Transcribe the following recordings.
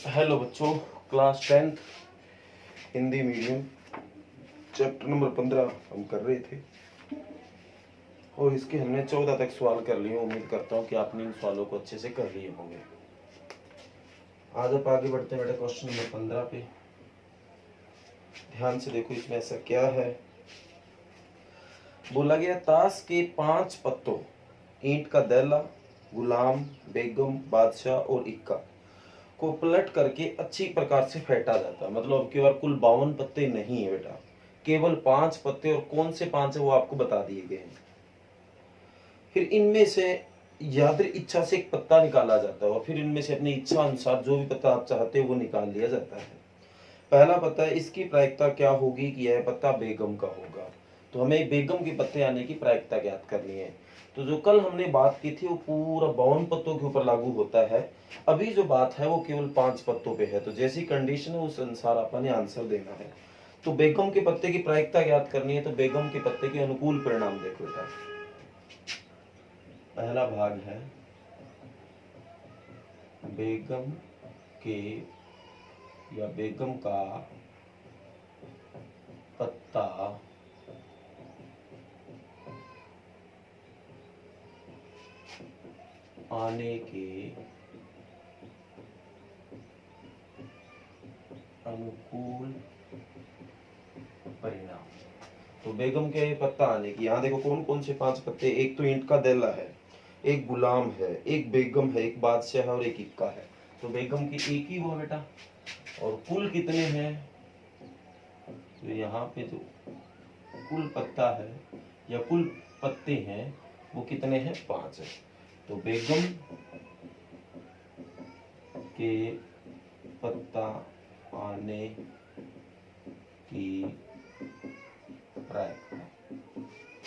Hello बच्चों, class 10th Hindi medium chapter number 15 हम कर रहे थे और इसके हमने 14 तक सवाल कर लिए। उम्मीद करता हूँ कि आपने इन सवालों को अच्छे से कर लिए होंगे। आज आप आगे बढ़ते हैं बेटा क्वेश्चन नंबर 15 पे। ध्यान से देखो, इसमें ऐसा क्या है। बोला गया ताश के 5 पत्तों ईंट का दैला, गुलाम, बेगम, बादशाह और इक्का को पलट करके अच्छी प्रकार से फेंटा जाता है। मतलब अब की बार कुल 52 पत्ते नहीं है बेटा, केवल 5 पत्ते। और कौन से 5 है वो आपको बता दिए गए हैं। फिर इनमें से यादृ इच्छा से एक पत्ता निकाला जाता है और फिर इनमें से अपनी इच्छा अनुसार जो भी पत्ता आप चाहते हो वो निकाल लिया जाता है। पहला पत्ता है, इसकी प्रायिकता क्या होगी कि यह पत्ता बेगम का होगा। तो हमें बेगम के पत्ते आने की प्रायिकता ज्ञात करनी है। तो जो कल हमने बात की थी वो पूरा 52 पत्तों के ऊपर लागू होता है। अभी जो बात है वो केवल 5 पत्तों पे है। तो जैसी कंडीशन है उस अनुसार आपने आंसर देना है। तो बेगम के पत्ते की प्रायिकता ज्ञात करनी है। तो बेगम के पत्ते के अनुकूल परिणाम देखो बेटा। पहला भाग है बेगम के या बेगम का पत्ता आने के अनुकूल परिणाम। तो बेगम के पत्ता आने की, यहाँ देखो कौन कौन से 5 पत्ते। एक तो ईंट का दैला है, एक गुलाम है, एक बेगम है, एक बादशाह है और एक इक्का है। तो बेगम की एक ही हुआ बेटा। और कुल कितने हैं? तो यहाँ पे जो कुल पत्ता है या कुल पत्ते हैं वो कितने हैं? 5 है। तो बेगम के पत्ता आने की प्रायिकता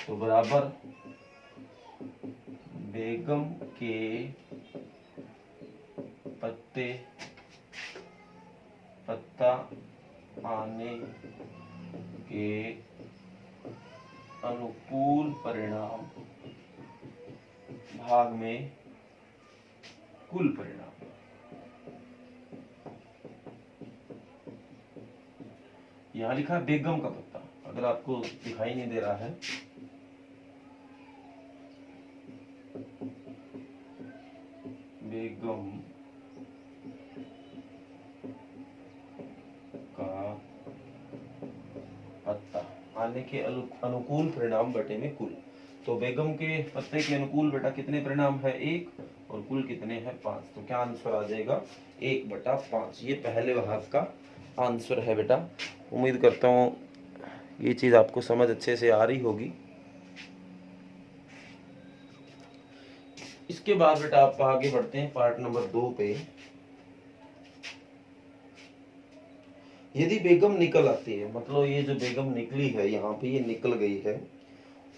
तो बराबर बेगम के पत्ता आने के अनुकूल परिणाम भाग में कुल परिणाम। यहां लिखा है बेगम का पत्ता, अगर आपको दिखाई नहीं दे रहा है बेगम का पत्ता आने के अनुकूल परिणाम बटे में कुल। तो बेगम के पत्ते के अनुकूल बेटा कितने परिणाम है? 1। और कुल कितने हैं? 5। तो क्या आंसर आ जाएगा? 1/5। ये पहले भाग का आंसर है बेटा। उम्मीद करता हूँ ये चीज आपको समझ अच्छे से आ रही होगी। इसके बाद बेटा आप आगे बढ़ते हैं पार्ट नंबर 2 पे। यदि बेगम निकल आती है, मतलब ये जो बेगम निकली है यहाँ पे, ये निकल गई है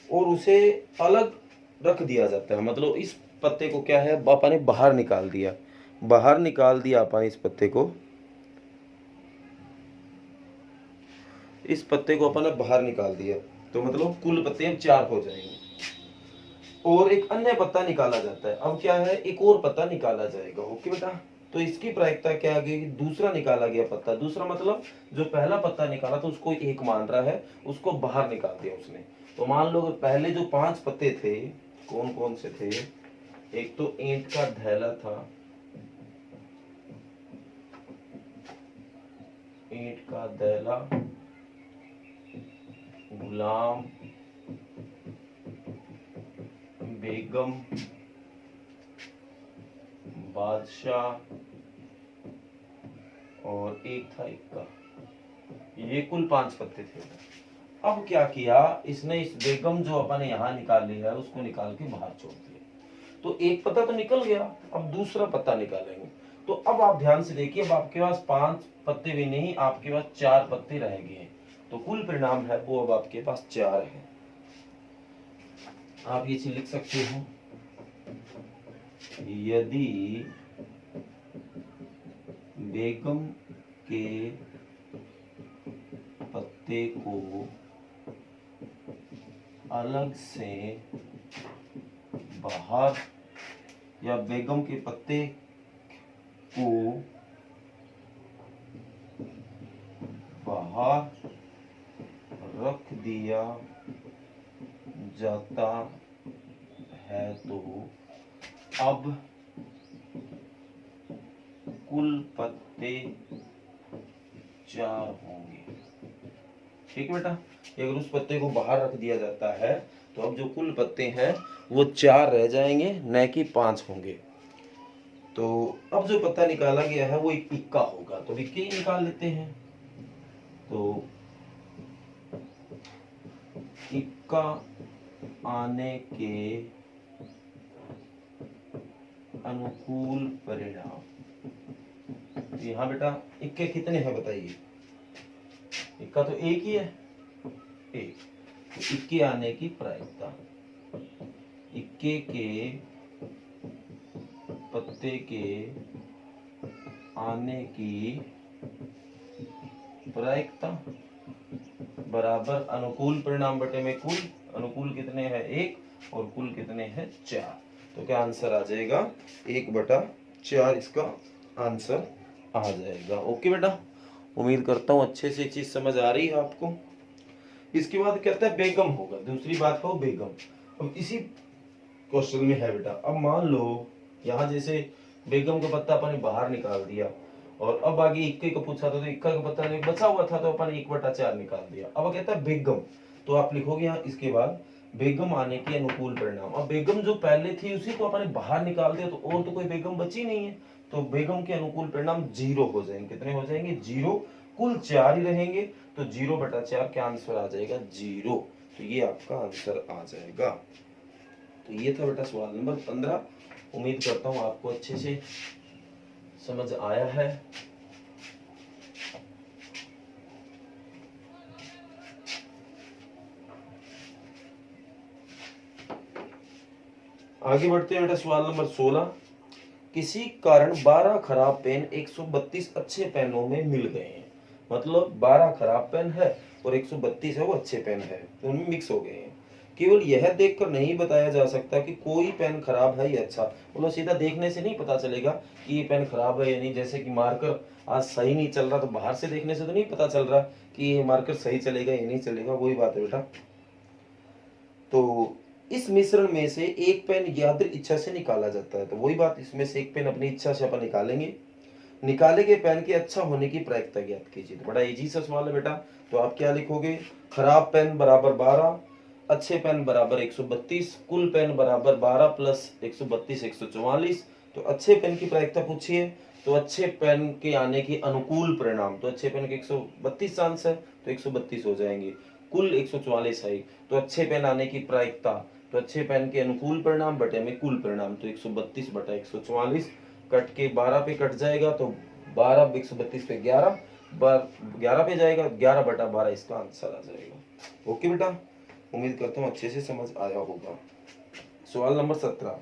और उसे अलग रख दिया जाता है। मतलब इस पत्ते को क्या है, पापा ने बाहर निकाल दिया। बाहर निकाल दिया आपा ने इस पत्ते को, इस पत्ते को अपन ने बाहर निकाल दिया। तो मतलब कुल पत्ते अब 4 हो जाएंगे और एक अन्य पत्ता निकाला जाता है। अब क्या है, एक और पत्ता निकाला जाएगा। ओके बेटा। तो इसकी प्रायिकता क्या आ गई? दूसरा निकाला गया पत्ता। दूसरा मतलब जो पहला पत्ता निकाला था उसको 1 मान रहा है, उसको बाहर निकाल दिया उसने। तो मान लो पहले जो 5 पत्ते थे कौन कौन से थे? एक तो ईंट का धैला था, ईंट का दैला, गुलाम, बेगम, बादशाह और एक था इक्का। ये कुल 5 पत्ते थे। अब क्या किया इसने, इस बेगम जो अपन ने यहाँ निकाल लिया है उसको निकाल के बाहर छोड़ दिया। तो एक पत्ता तो निकल गया, अब दूसरा पत्ता निकालेंगे। तो अब आप ध्यान से देखिए, अब आपके पास 5 पत्ते भी नहीं, आपके पास 4 पत्ते रह गए। तो कुल परिणाम है वो अब आपके पास 4 है। आप ये चीज लिख सकते हो, यदि बेगम के पत्ते को अलग से बाहर या बेगम के पत्ते को बाहर रख दिया जाता है तो अब कुल पत्ते 4 होंगे। ठीक है बेटा, अगर उस पत्ते को बाहर रख दिया जाता है तो अब जो कुल पत्ते हैं वो 4 रह जाएंगे, न कि 5 होंगे। तो अब जो पत्ता निकाला गया है वो एक इक्का होगा, तो इक्के ही निकाल लेते हैं। तो इक्का आने के अनुकूल परिणाम। यहाँ बेटा इक्के कितने हैं बताइए? इक्का तो एक ही है, एक। तो इक्के आने की प्रायिकता, इक्के के पत्ते के आने की प्रायिकता बराबर अनुकूल परिणाम बटे में कुल। अनुकूल कितने हैं? 1 और कुल कितने हैं? 4। तो क्या आंसर आ जाएगा? 1/4 इसका आंसर आ जाएगा। ओके बेटा, उम्मीद करता हूँ अच्छे से चीज समझ आ रही है आपको। इसके बाद कहता है बेगम होगा, दूसरी बात हो बेगम। अब इसी क्वेश्चन में है बेटा, अब मान लो यहाँ जैसे बेगम का पत्ता अपन ने बाहर निकाल दिया और अब आगे इक्के का पूछा था तो इक्का का पत्ता नहीं बचा हुआ था तो अपन 1/4 निकाल दिया। अब कहता है बेगम, तो आप लिखोगे यहाँ इसके बाद बेगम आने के अनुकूल परिणाम। अब बेगम जो पहले थी उसी को अपन ने बाहर निकाल दिया तो और तो कोई बेगम बची नहीं है, तो बेगम के अनुकूल परिणाम 0 हो जाएंगे। कितने हो जाएंगे? 0। कुल 4 ही रहेंगे तो 0/4 क्या आंसर आ जाएगा? 0। तो ये आपका आंसर आ जाएगा। तो ये था बेटा सवाल नंबर 15। उम्मीद करता हूं आपको अच्छे से समझ आया है। आगे बढ़ते हैं बेटा सवाल नंबर 16। किसी कारण 12 खराब पेन 132 अच्छे पेनों में मिल गए हैं। मतलब 12 खराब पेन है और 132 है वो अच्छे पेन है, तो उनमें मिक्स हो गए हैं। केवल यह देखकर नहीं बताया जा सकता कि कोई पेन खराब है या अच्छा। मतलब सीधा देखने से नहीं पता चलेगा कि ये पेन खराब है या नहीं। जैसे कि मार्कर आज सही नहीं चल रहा तो बाहर से देखने से तो नहीं पता चल रहा कि ये मार्कर सही चलेगा या नहीं चलेगा, वही बात है बेटा। तो इस मिश्रण में से एक पेन यादृच्छिक इच्छा से निकाला जाता है, तो वही बात, इसमें से एक पेन अपनी इच्छा से अपन निकालेंगे। निकाले गए पेन के अच्छा होने की प्रायिकता ज्ञात कीजिए। तो बड़ा इजी सा सवाल है बेटा। तो आप क्या लिखोगे? खराब पेन बराबर 12, अच्छे पेन बराबर 132, कुल पेन बराबर 12 प्लस 132 144। तो अच्छे पेन की प्रायिकता पूछिए, तो अच्छे पेन के आने की अनुकूल परिणाम, तो अच्छे पेन के 132 चांस है तो 132 हो जाएंगे। कुल 144 है, तो अच्छे पेन आने की प्रायिकता, तो अच्छे पेन के अनुकूल परिणाम बटे में कुल परिणाम, तो 132 बटा 144 कट के 12 पे कट जाएगा तो 12 132 पे 11 11 पे जाएगा, 11/12 इसका आंसर आ जाएगा। ओके बेटा, उम्मीद करता हूँ अच्छे से समझ आया होगा। सवाल नंबर 17।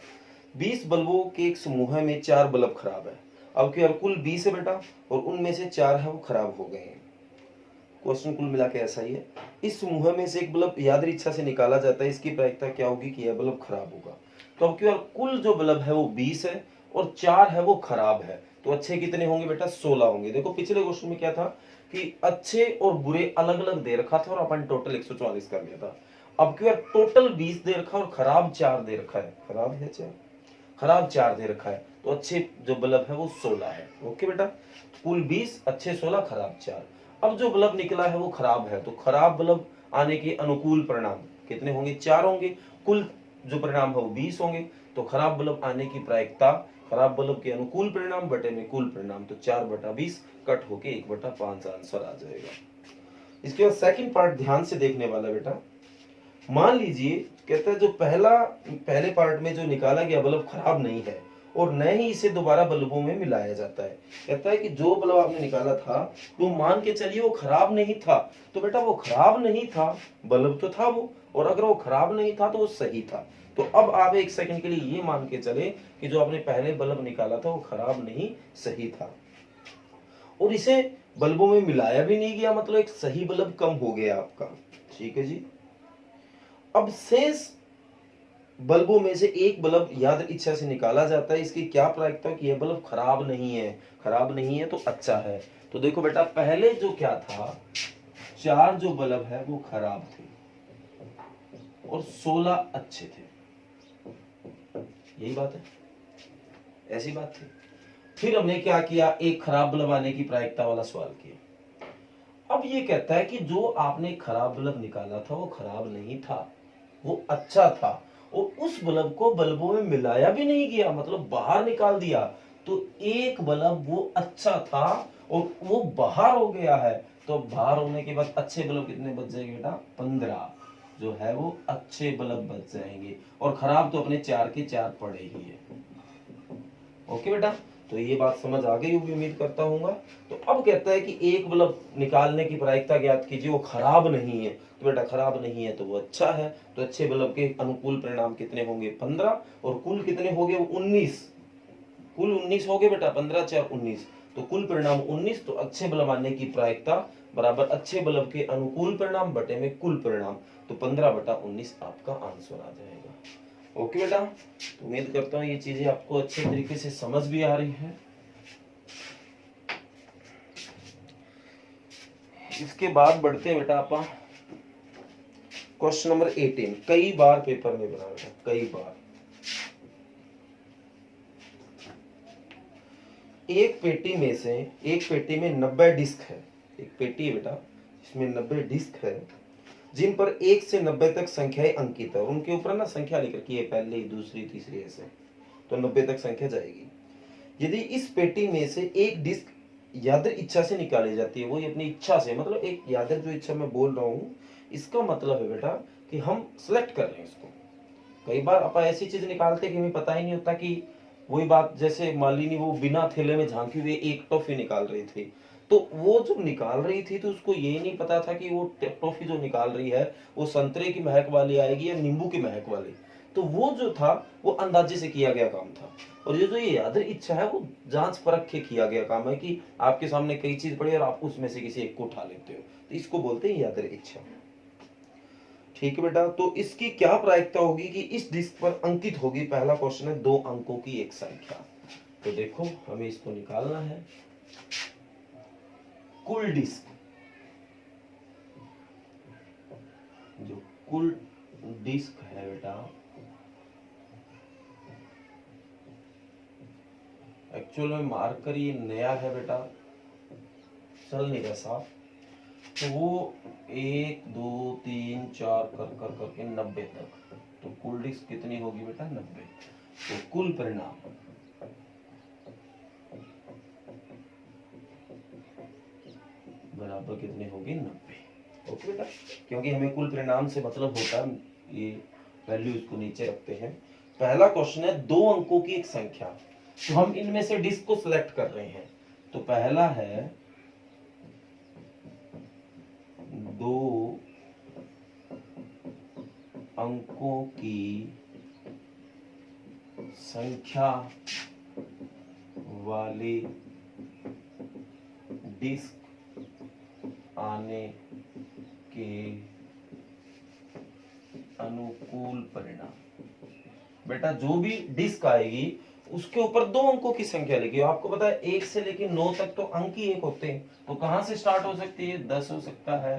20 बल्बों के एक समूह में 4 बल्ब खराब है। अब क्या कुल 20 है बेटा और उनमें से 4 है वो खराब हो गए हैं। क्वेश्चन कुल मिला के ऐसा ही है। इस समूह में से एक बल्ब यादृच्छिक इच्छा से निकाला जाता है, इसकी प्रायिकता क्या होगी कि यह बल्ब खराब होगा। तो अब क्या कुल जो बल्ब है वो 20 है और 4 है वो खराब है, तो अच्छे कितने होंगे बेटा? 16 होंगे। देखो पिछले क्वेश्चन में क्या था कि अच्छे और बुरे अलग अलग दे रखा था और अपन टोटल 144 कर लिया था। अब क्या टोटल 20 दे रखा और खराब 4 दे रखा है, खराब है 4, खराब 4 दे रखा है, तो अच्छे जो बल्ब है वो 16 है। ओके बेटा, कुल 20, अच्छे 16, खराब 4। अब जो बल्ब निकला है वो खराब है, तो खराब बल्ब आने के अनुकूल परिणाम कितने होंगे? 4 होंगे। कुल जो परिणाम है वो 20 होंगे, तो खराब बल्ब आने की प्रायिकता खराब बल्ब के अनुकूल परिणाम बटे में कुल परिणाम, तो 4/20 कट होके 1/5 आंसर आ जाएगा। इसके बाद सेकंड पार्ट ध्यान से देखने वाला बेटा। मान लीजिए कहता है जो पहले पार्ट में जो निकाला गया बल्ब खराब नहीं है और न ही इसे दोबारा बल्बों में मिलाया जाता है। कहता है कि जो बल्ब आपने निकाला था वो मान के चलिए वो खराब नहीं था, तो बेटा वो खराब नहीं था, बल्ब तो था वो, और अगर वो खराब नहीं था तो वो सही था। तो अब आप एक सेकंड के लिए ये मान के चले कि जो आपने पहले बल्ब निकाला था वो खराब नहीं, सही था, और इसे बल्बों में मिलाया भी नहीं गया, मतलब एक सही बल्ब कम हो गया आपका। ठीक है जी। अब शेष बल्बों में से एक बल्ब याद इच्छा से निकाला जाता है, इसकी क्या प्रायिकता है कि यह बल्ब खराब नहीं है, खराब नहीं है तो अच्छा है। तो देखो बेटा पहले जो क्या था, 4 जो बल्ब है वो खराब थे और 16 अच्छे थे, यही बात है, ऐसी बात थी। फिर हमने क्या किया, एक खराब बल्ब आने की प्रायिकता वाला सवाल किया। अब ये कहता है कि जो आपने खराब बल्ब निकाला था वो खराब नहीं था, वो अच्छा था, और उस बल्ब को बल्बों में मिलाया भी नहीं गया, मतलब बाहर निकाल दिया, तो एक बल्ब वो अच्छा था और वो बाहर हो गया है। तो बाहर होने के बाद अच्छे बल्ब कितने बच जाएंगे बेटा, 15 जो है वो अच्छे बल्ब बच जाएंगे, और खराब तो अपने 4 के 4 पड़े ही है। ओके बेटा, तो ये बात समझ आ गई होगी उम्मीद करता हूँ। तो अब कहता है कि एक बल्ब निकालने की प्रायिकता ज्ञात कीजिए, वो खराब नहीं है। तो बेटा खराब नहीं है तो वो अच्छा है, तो अच्छे बल्ब के अनुकूल परिणाम कितने होंगे, 15, और कुल कितने हो गए, 19, कुल 19 हो गए बेटा, 15 4 19, तो कुल परिणाम 19। तो अच्छे बल्ब आने की प्रायिकता बराबर अच्छे बल्ब के अनुकूल परिणाम बटे में कुल परिणाम, तो 15/19 आपका आंसर आ जाएगा। ओके बेटा, तो उम्मीद करता हूँ ये चीजें आपको अच्छे तरीके से समझ भी आ रही है। इसके बाद बढ़ते हैं बेटा आप क्वेश्चन नंबर 18। कई बार पेपर में बना बेटा, कई बार। एक पेटी में 90 डिस्क है, एक पेटी है बेटा इसमें 90 डिस्क है, जिन पर 1 से 90 तक संख्याएं अंकित है, और उनके ऊपर ना संख्या लिख रखी है, पहली दूसरी तीसरी ऐसे, तो 90 तक संख्या जाएगी। यदि इस पेटी में से एक डिस्क यादृ इच्छा से निकाली जाती है, वही अपनी इच्छा से, मतलब एक यादृ जो इच्छा मैं बोल रहा हूँ, इसका मतलब है बेटा कि हम सिलेक्ट कर रहे हैं इसको। कई बार आप ऐसी चीज निकालते कि हमें पता ही नहीं होता, कि वही बात जैसे मालिनी वो बिना थैले में झांकी हुई एक टॉफी निकाल रही थी, तो वो जब निकाल रही थी तो उसको ये नहीं पता था कि वो टॉफी जो निकाल रही है वो संतरे की महक वाली आएगी या नींबू की महक वाली। तो वो जो था वो अंदाजे से किया गया काम था, और ये जो ये यादृ इच्छा है वो जांच परख के किया गया काम है, कि आपके सामने कई चीज पड़ी और आप उसमें से किसी एक को उठा लेते हो, तो इसको बोलते हैं यादृ इच्छा। ठीक है बेटा, तो इसकी क्या प्रायिकता होगी कि इस डिस्क पर अंकित होगी, पहला क्वेश्चन है 2 अंकों की एक संख्या। तो देखो हमें इसको निकालना है, कुल डिस्क, जो कुल डिस्क है बेटा, एक्चुअल में मार्कर ये नया है बेटा, चल नहीं रहा साफ, तो वो 1 2 3 4 कर कर करके 90 तक, तो कुल डिस्क कितनी होगी बेटा, 90। तो कुल परिणाम बराबर कितने होगी, 90। ओके बेटा, क्योंकि हमें कुल परिणाम से मतलब होता है, ये वैल्यू इसको नीचे रखते हैं। पहला क्वेश्चन है 2 अंकों की एक संख्या, तो हम इनमें से डिस्क को सिलेक्ट कर रहे हैं। तो पहला है 2 अंकों की संख्या वाली डिस्क आने के अनुकूल परिणाम। बेटा जो भी डिस्क आएगी उसके ऊपर 2 अंकों की संख्या लिखी। आपको पता है 1 से लेकर 9 तक तो अंक ही एक होते हैं, तो कहां से स्टार्ट हो सकती है, 10 हो सकता है,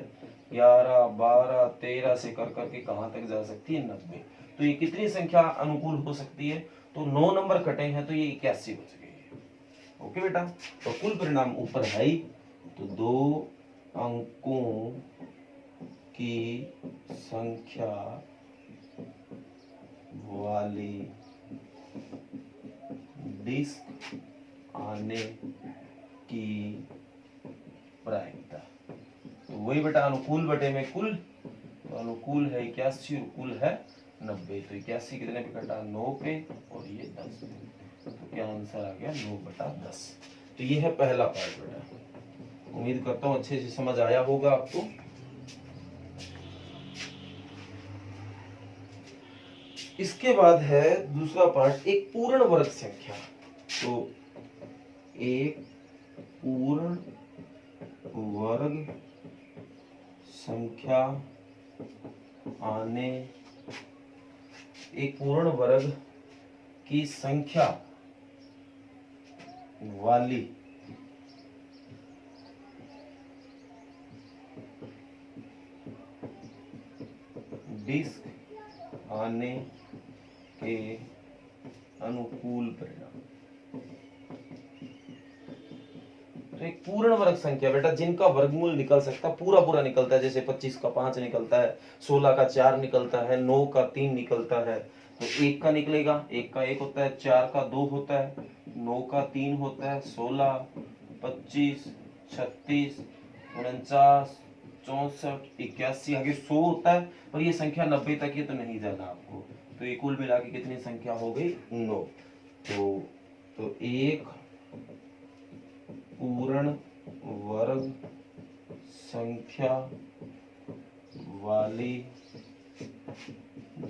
11 12 13 से कर करके कहां तक जा सकती है, 90। तो ये कितनी संख्या अनुकूल हो सकती है, तो 9 नंबर कटे हैं तो ये 81 बच गई है। ओके बेटा, तो कुल परिणाम ऊपर है ही, तो 2 अंकों की संख्या वाली डिस्क आने की प्रायिकता, तो वही बेटा अनुकूल बटे में कुल, तो अनुकूल है 81 और कुल है 90, तो 81 कितने पे कटा, 9 पे, और ये 10 पे, तो क्या आंसर आ गया, 9/10। तो ये है पहला पार्ट बेटा, उम्मीद करता हूँ अच्छे से समझ आया होगा आपको। इसके बाद है दूसरा पार्ट, एक पूर्ण वर्ग संख्या। तो एक पूर्ण वर्ग संख्या आने एक पूर्ण वर्ग की संख्या वाली डिस्क आने के अनुकूल परिणाम। तो एक पूर्ण वर्ग संख्या बेटा जिनका वर्गमूल निकल सकता, पूरा पूरा निकलता है, जैसे 25 का 5 निकलता है, 16 का 4 निकलता है, 9 का 3 निकलता है, तो 1 का निकलेगा, 1 का 1 होता है, 4 का 2 होता है, 9 का 3 होता है, 16, 25, 36, 49, 64, 81, आगे 100 होता है, और ये संख्या 90 तक है तो नहीं जाना आपको। तो ये कुल मिला के कितनी संख्या हो गई? 9। तो एक पूर्ण वर्ग संख्या वाली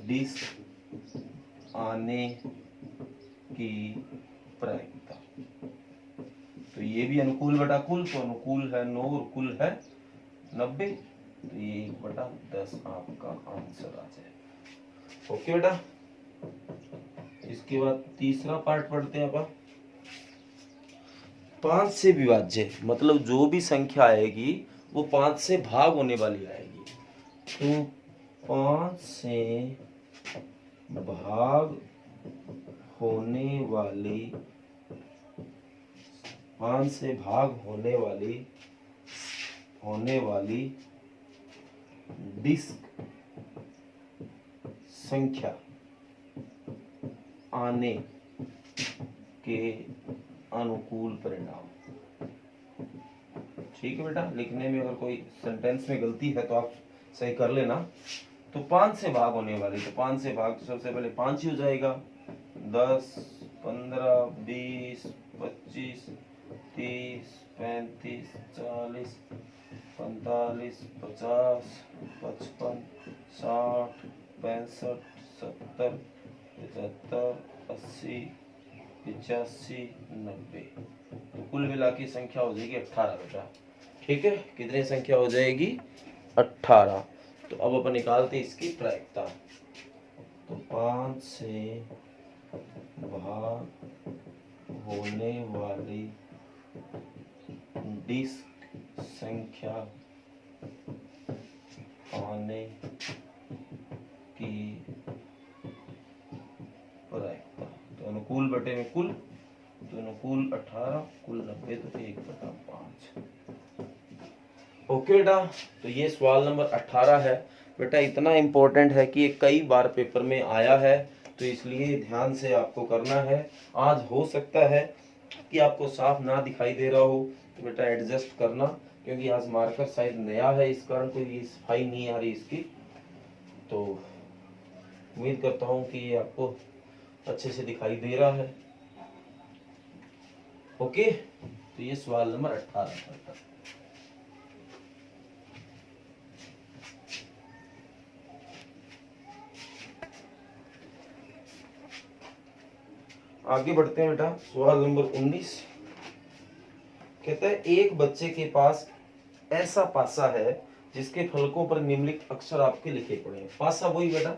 डिस्क आने की प्रायिकता। तो ये भी अनुकूल बटा कुल, तो अनुकूल है 9 और कुल है 90, तो ये 1/10 आपका आंसर आ जाएगा। ओके बेटा, इसके बाद तीसरा पार्ट पढ़ते हैं अपन। 5 से विभाज्य, मतलब जो भी संख्या आएगी वो 5 से भाग होने वाली आएगी। तो 5 से भाग होने वाली, 5 से भाग होने वाली डिस्क संख्या आने के अनुकूल परिणाम। ठीक है बेटा, लिखने में अगर कोई सेंटेंस में गलती है तो आप सही कर लेना। तो 5 से भाग होने वाली, तो 5 से भाग तो सबसे पहले 5 ही हो जाएगा। 10, 15, 20, 25, 30, 35, 40, 45, 50, 55, 60, 65, 70, 75, 80, 85, 90। तो कुल मिला की संख्या हो जाएगी 18 बेटा। ठीक है, कितनी संख्या हो जाएगी? 18। तो अब अपन निकालते इसकी प्रायिकता। तो 5 से भाग होने वाली डिस्क संख्या आने की प्रायिकता। तो अनुकूल बटे में कुल, तो अनुकूल 18, कुल 90, तो 1/5। ओके बेटा, तो ये सवाल नंबर 18 है बेटा। इतना इम्पोर्टेंट है कि ये कई बार पेपर में आया है, तो इसलिए ध्यान से आपको करना है। आज हो सकता है कि आपको साफ ना दिखाई दे रहा हो, तो बेटा एडजस्ट करना, क्योंकि आज मार्कर शायद नया है, इस कारण कोई सफाई नहीं आ रही इसकी। तो उम्मीद करता हूँ कि ये आपको अच्छे से दिखाई दे रहा है। ओके, तो ये सवाल नंबर 18 था। आगे बढ़ते हैं बेटा, सवाल नंबर 19 कहता है एक बच्चे के पास ऐसा पासा है जिसके फलकों पर निम्नलिखित अक्षर आपके लिखे पड़े हैं। पासा वही बेटा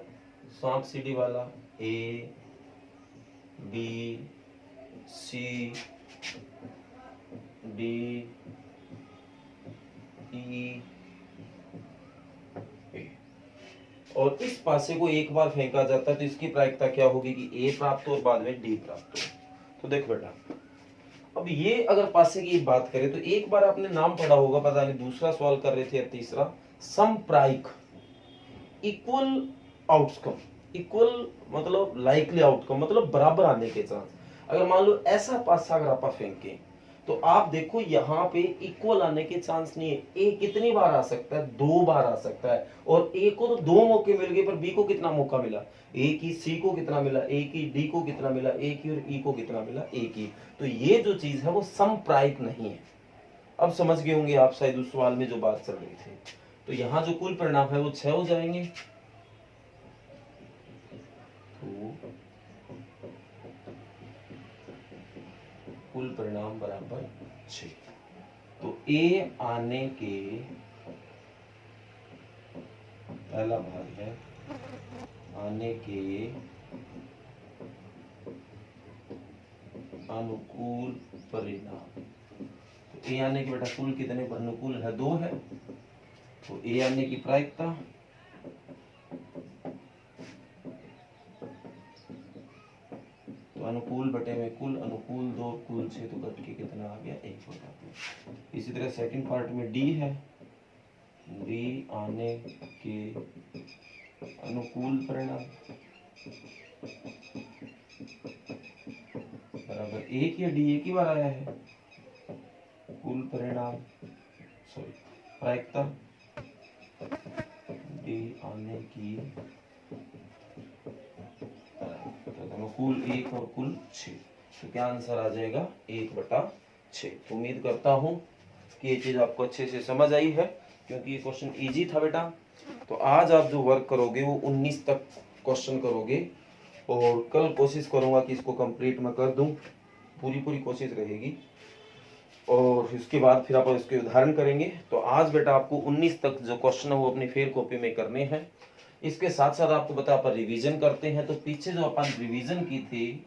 सांप सीढ़ी वाला, A, B, C, D, E, A। और इस पासे को एक बार फेंका जाता है तो इसकी प्रायिकता क्या होगी कि A प्राप्त हो और बाद में D प्राप्त हो। तो देखो बेटा, अब ये अगर पासे की बात करें तो एक बार आपने नाम पढ़ा होगा, पता नहीं दूसरा सवाल कर रहे थे या तीसरा, समप्रायिक, इक्वल आउटकम। इक्वल मतलब लाइकली आउटकम, मतलब बराबर आने के चांस। अगर मान लो ऐसा पासा अगर आप फेंके तो आप देखो यहाँ पे इक्वल आने के चांस नहीं है। ए कितनी बार आ सकता है? 2 बार आ सकता है, और ए को तो 2 मौके मिल गए, पर बी को कितना मौका मिला? ए की सी को कितना मिला? ए की डी को कितना मिला? ए की और ई को कितना मिला? ए की। तो ये जो चीज है वो समप्रायिक नहीं है। अब समझ गए होंगे आप शायद उस सवाल में जो बात चल रही थी। तो यहाँ जो कुल परिणाम है वो 6 हो जाएंगे। तो कुल परिणाम बराबर 6। तो ए आने के पहला भाग है आने के अनुकूल परिणाम। तो ए आने की बेटा कुल कितने अनुकूल है, 2 है, तो ए आने की प्रायिकता तो अनुकूल बटे में कुल, अनुकूल 2 कुल 6, तो कट के कितना आ गया 1 बटा 2। इसी तरह सेकंड पार्ट में डी है, डी आने के अनुकूल परिणाम बराबर एक या डी एक ही बार आया है, कुल परिणाम सॉरी प्रायिकता डी आने की अनुकूल 1 और कुल 6, तो क्या आंसर आ जाएगा 1 बटा 6। उम्मीद करता हूं कि ये चीज आपको अच्छे से समझ आई है, क्योंकि ये क्वेश्चन इजी था बेटा। तो आज आप जो वर्क करोगे वो 19 तक क्वेश्चन करोगे, और कल कोशिश करूंगा कि इसको कंप्लीट मैं कर दूं, पूरी कोशिश रहेगी, और इसके बाद फिर आप इसके उदाहरण करेंगे। तो आज बेटा आपको 19 तक जो क्वेश्चन है वो अपनी फेयर कॉपी में करने हैं। इसके साथ साथ आपको बता अपन रिवीजन करते हैं। तो पीछे जो अपन रिवीजन की थी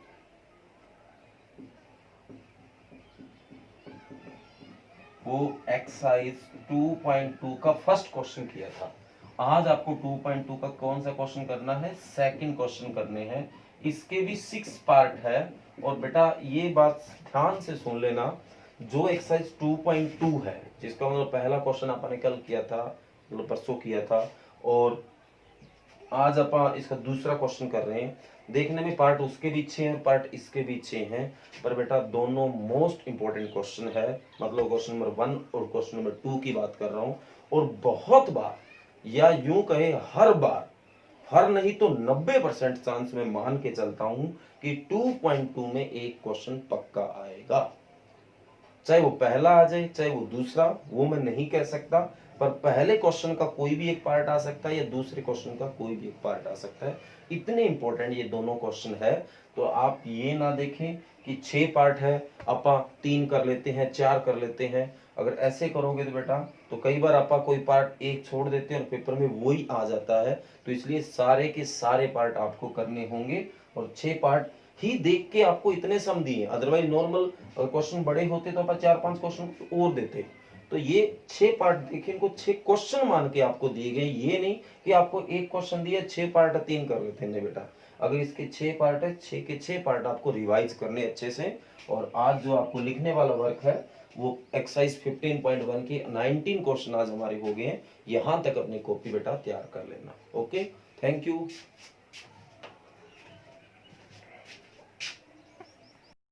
वो एक्सरसाइज 2.2 का फर्स्ट क्वेश्चन किया था। आज आपको 2.2 का कौन सा क्वेश्चन करना है, सेकंड क्वेश्चन करने हैं। इसके भी 6 पार्ट है, और बेटा ये बात ध्यान से सुन लेना, जो एक्सरसाइज 2.2 है जिसका मतलब पहला क्वेश्चन अपन ने कल किया था, मतलब परसों किया था, और आज अपन इसका दूसरा क्वेश्चन कर रहे हैं। देखने में पार्ट उसके भी 6 हैं, पार्ट इसके भी 6 हैं, पर बेटा दोनों मोस्ट इंपॉर्टेंट क्वेश्चन है। मतलब क्वेश्चन नंबर 1 और क्वेश्चन नंबर 2 की बात कर रहा हूं। और बहुत बार, या यूं कहे हर बार, हर नहीं तो 90% चांस में मान के चलता हूं कि 2.2 में एक क्वेश्चन पक्का आएगा। चाहे वो पहला आ जाए चाहे वो दूसरा, वो मैं नहीं कह सकता, पर पहले क्वेश्चन का कोई भी एक पार्ट आ सकता है या दूसरे क्वेश्चन का कोई भी एक पार्ट आ सकता है। इतने इंपॉर्टेंट ये दोनों क्वेश्चन है। तो आप ये ना देखें कि 6 पार्ट है आपा 3 कर लेते हैं, 4 कर लेते हैं। अगर ऐसे करोगे तो बेटा, तो कई बार आपा कोई पार्ट एक छोड़ देते हैं और पेपर में वही आ जाता है। तो इसलिए सारे के सारे पार्ट आपको करने होंगे, और 6 पार्ट ही देख के आपको इतने सम दिए। अदरवाइज नॉर्मल क्वेश्चन बड़े होते तो अपन 4-5 क्वेश्चन और देते। तो ये 6 पार्ट देखें, इनको 6 क्वेश्चन मान के आपको दिए गए, ये नहीं कि आपको एक क्वेश्चन दिया 6 पार्ट 3 कर लेते हैं। नहीं बेटा, अगर इसके 6 पार्ट है, 6 के 6 पार्ट आपको रिवाइज करने अच्छे से। और आज जो आपको लिखने वाला वर्क है वो एक्सरसाइज 15.1 के 19 क्वेश्चन आज हमारे हो गए हैं। यहां तक अपनी कॉपी बेटा तैयार कर लेना। Okay, thank you.